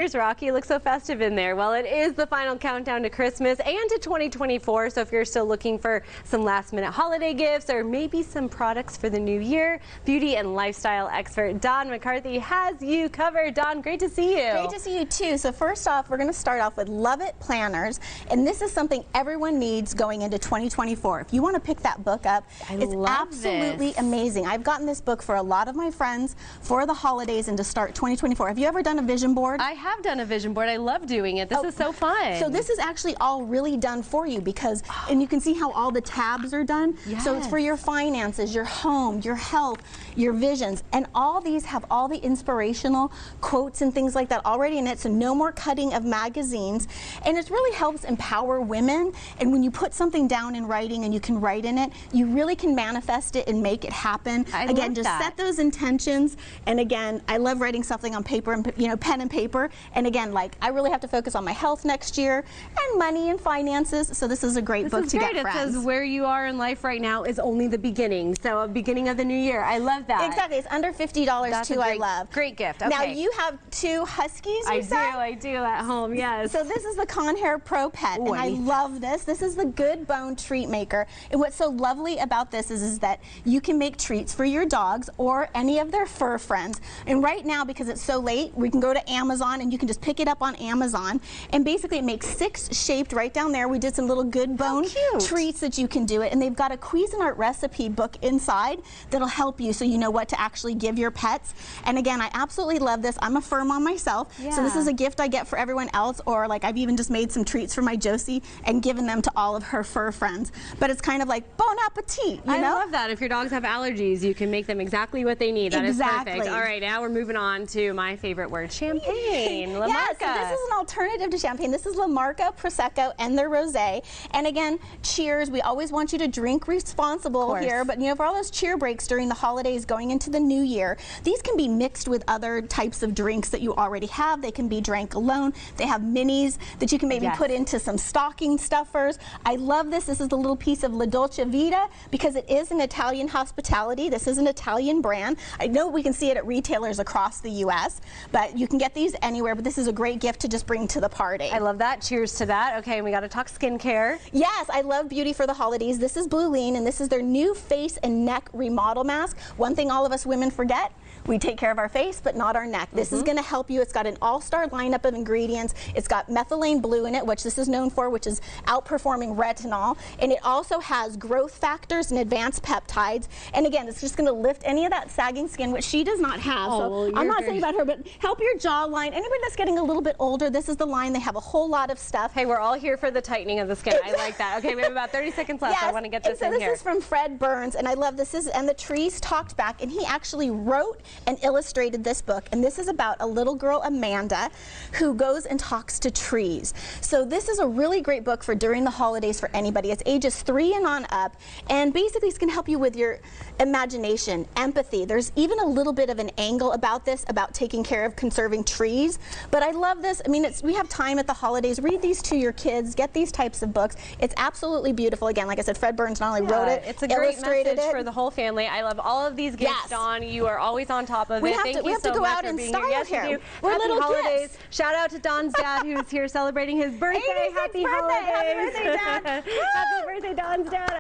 Here's Rocky. You look so festive in there. Well, it is the final countdown to Christmas and to 2024. So if you're still looking for some last-minute holiday gifts or maybe some products for the new year, beauty and lifestyle expert Dawn McCarthy has you covered. Dawn, great to see you. Great to see you too. So first off, we're going to start off with Lovet planners, and this is something everyone needs going into 2024. If you want to pick that book up, it's absolutely amazing. I've gotten this book for a lot of my friends for the holidays and to start 2024. Have you ever done a vision board? I have done a vision board. I love doing it. This is so fun. So this is actually all really done for you because, and you can see how all the tabs are done. Yes. So it's for your finances, your home, your health, your visions, and all these have all the inspirational quotes and things like that already in it. So no more cutting of magazines, and it really helps empower women. And when you put something down in writing and you can write in it, you really can manifest it and make it happen. Again, just set those intentions. And again, I love writing something on paper and pen and paper. And again, like I really have to focus on my health next year and money and finances. So this is a great book to get friends. It says where you are in life right now is only the beginning. So a beginning of the new year. I love that. Exactly. It's under $50 too. I love. Great gift. Okay. Now you have two huskies. I do at home. Yes. So this is the CONAIRPROPET, and I love this. This is the GoodBone Treat Maker. And what's so lovely about this is that you can make treats for your dogs or any of their fur friends. And right now, because it's so late, we can go to Amazon and you can just pick it up on Amazon. And basically it makes 6 shaped right down there. We did some little GoodBone treats that you can do it. And they've got a Cuisinart recipe book inside that'll help you so you know what to actually give your pets. And again, I absolutely love this. I'm a fur mom myself. Yeah. So this is a gift I get for everyone else, or like I've even just made some treats for my Josie and given them to all of her fur friends. But it's kind of like bon appetit, you know? I love that. If your dogs have allergies, you can make them exactly what they need. That is perfect. All right, now we're moving on to my favorite word, champagne. La Marca. So this is an alternative to champagne. This is La Marca Prosecco and their rosé. And again, cheers. We always want you to drink responsible here, but for all those cheer breaks during the holidays going into the new year, these can be mixed with other types of drinks that you already have. They can be drank alone. They have minis that you can maybe put into some stocking stuffers. I love this. This is a little piece of La Dolce Vita because it is an Italian hospitality. This is an Italian brand. I know we can see it at retailers across the U.S., but you can get these anywhere, but this is a great gift to just bring to the party. I love that. Cheers to that. Okay, and we got to talk skincare. Yes, I love beauty for the holidays. This is Bluelene, and this is their new Face and Neck Remodel Mask. One thing all of us women forget, we take care of our face, but not our neck. This is going to help you. It's got an all-star lineup of ingredients. It's got methylene blue in it, which this is known for, which is outperforming retinol. And it also has growth factors and advanced peptides. And again, it's just going to lift any of that sagging skin, which she does not have. So I'm not saying about her, but help your jawline. Anybody that's getting a little bit older, this is the line. They have a whole lot of stuff. Hey, we're all here for the tightening of the skin. I like that. Okay, we have about 30 seconds left. I want to get this in here. This is from Fred Burns, and I love this. And the trees talked back, and he actually wrote and illustrated this book, and this is about a little girl, Amanda, who goes and talks to trees. So this is a really great book for during the holidays for anybody. It's ages 3 and on up, and basically it's going to help you with your imagination, empathy. There's even a little bit of an angle about this, about taking care of conserving trees, but I love this. I mean, we have time at the holidays. Read these to your kids. Get these types of books. It's absolutely beautiful. Again, like I said, Fred Burns not only wrote it, it's a great message for the whole family. I love all of these gifts, Dawn. You are always on top of it. Thank you so much for being here. Yes, we do. We're little holidays. Shout out to Dawn's dad, who's here celebrating his birthday. Happy holidays. Happy birthday, Dad. Happy birthday, Dawn's dad.